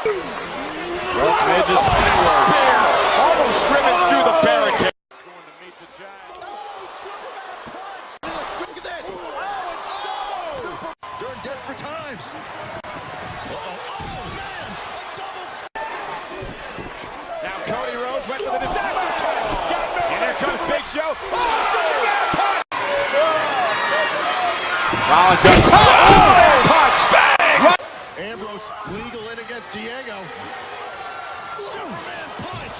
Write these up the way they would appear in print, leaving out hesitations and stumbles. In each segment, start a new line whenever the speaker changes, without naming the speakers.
Rough edges might spear, almost driven through the barricade.
Look at this. During desperate times.
Now Cody Rhodes went for the disaster kick. And here comes Big Show. Oh, Superman punch! Rollins up top. Superman punch. Bang!
Ambrose legal in against Diego. Superman punch.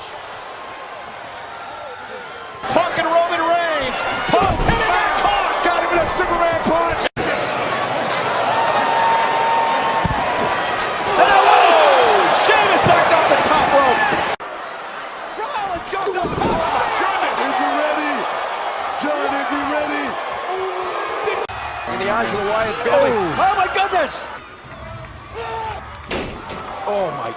Talking Roman Reigns. Talk hitting that talk. Got him with a Superman punch. And now Sheamus knocked off the top rope. Rollins goes up top. Oh my goodness.
Is he ready? John, is he ready?
In the eyes of the Wyatt family. Oh my goodness. Oh my.